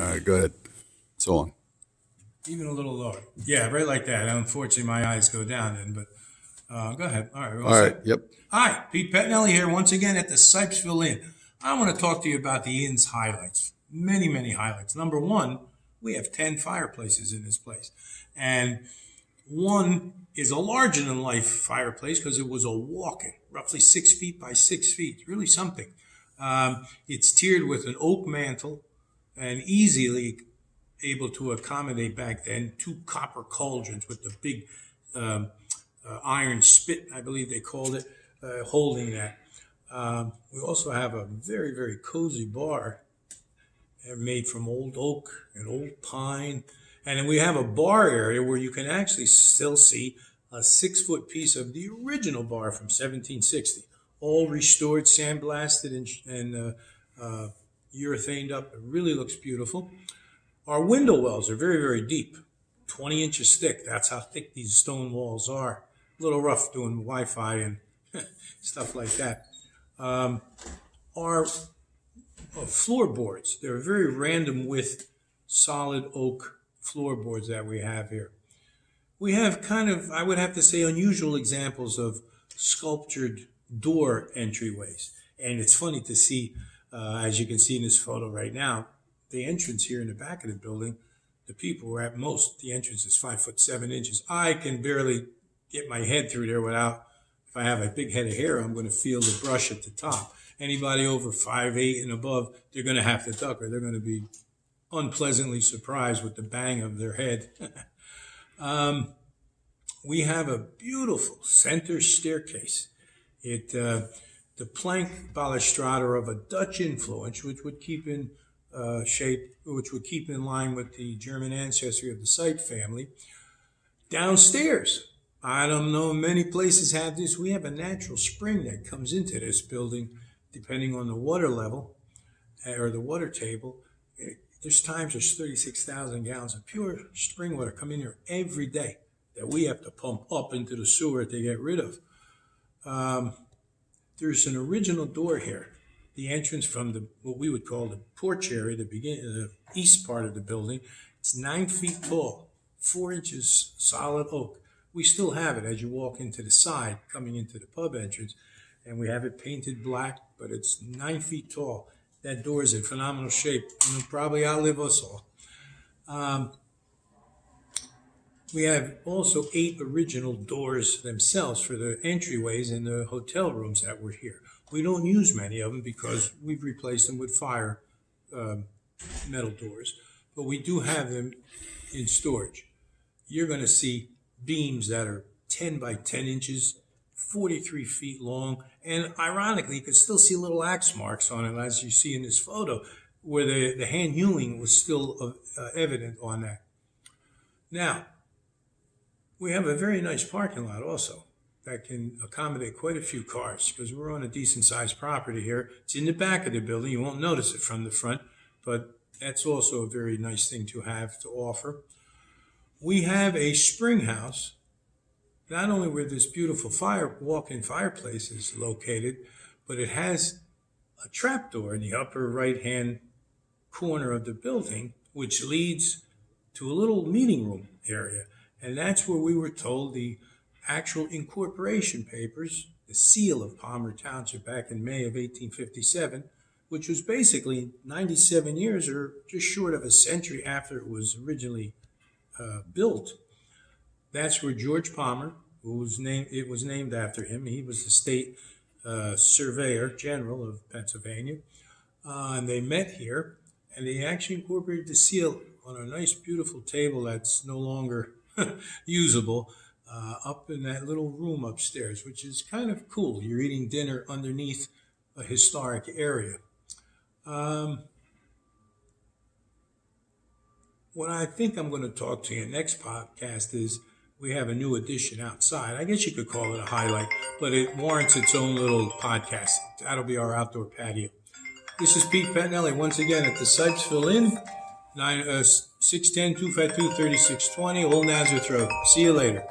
right, go ahead. So on. Even a little lower. Yeah, right like that. Unfortunately, my eyes go down then, but go ahead. All right. All right. Yep. Hi, Pete Pettinelli here once again at the Sipesville Inn. I want to talk to you about the inn's highlights. Many, many highlights. Number one, we have 10 fireplaces in this place. And one is a larger than life fireplace because it was a walk-in, roughly 6 feet by 6 feet. Really something. It's tiered with an oak mantle and easily able to accommodate back then 2 copper cauldrons with the big iron spit, I believe they called it, holding that. We also have a very, very cozy bar made from old oak and old pine. And then we have a bar area where you can actually still see a 6-foot piece of the original bar from 1760, all restored, sandblasted, and urethaned up. It really looks beautiful. Our window wells are very, very deep, 20 inches thick. That's how thick these stone walls are. A little rough doing Wi-Fi and stuff like that. Our floorboards, they're very random width, solid oak floorboards that we have here. We have kind of, I would have to say, unusual examples of sculptured door entryways. And it's funny to see, as you can see in this photo right now, the entrance here in the back of the building, the people were at most, the entrance is 5'7". I can barely get my head through there without, if I have a big head of hair, I'm going to feel the brush at the top. Anybody over 5'8" and above, they're going to have to duck or they're going to be unpleasantly surprised with the bang of their head. We have a beautiful center staircase. The plank balustrade of a Dutch influence, which would keep in shape, which would keep in line with the German ancestry of the Sipe family. Downstairs, I don't know, many places have this. We have a natural spring that comes into this building, depending on the water level or the water table. There's times there's 36,000 gallons of pure spring water come in here every day that we have to pump up into the sewer to get rid of. There's an original door here. The entrance from the what we would call the porch area, the east part of the building. It's 9 feet tall, 4 inches solid oak. We still have it as you walk into the side, coming into the pub entrance, and we have it painted black, but it's 9 feet tall. That door is in phenomenal shape. It'll probably outlive us all. We have also 8 original doors themselves for the entryways in the hotel rooms that were here. We don't use many of them because we've replaced them with fire metal doors, but we do have them in storage. You're going to see beams that are 10 by 10 inches, 43 feet long, and ironically, you can still see little axe marks on it, as you see in this photo, where the hand hewing was still evident on that. Now, we have a very nice parking lot also that can accommodate quite a few cars because we're on a decent-sized property here. It's in the back of the building. You won't notice it from the front, but that's also a very nice thing to have to offer. We have a spring house, not only where this beautiful walk-in fireplace is located, but it has a trapdoor in the upper right-hand corner of the building, which leads to a little meeting room area. And that's where we were told the actual incorporation papers, the seal of Palmer Township back in May of 1857, which was basically 97 years or just short of a century after it was originally built. That's where George Palmer, it was named after him. He was the state surveyor general of Pennsylvania. And they met here, and they actually incorporated the seal on a nice, beautiful table that's no longer usable up in that little room upstairs, which is kind of cool. You're eating dinner underneath a historic area. What I think I'm going to talk to you next podcast is we have a new addition outside. I guess you could call it a highlight, but it warrants its own little podcast. That'll be our outdoor patio. This is Pete Pettinelli once again at the Sipesville Inn, 610-252-3620, Old Nazareth Road. See you later.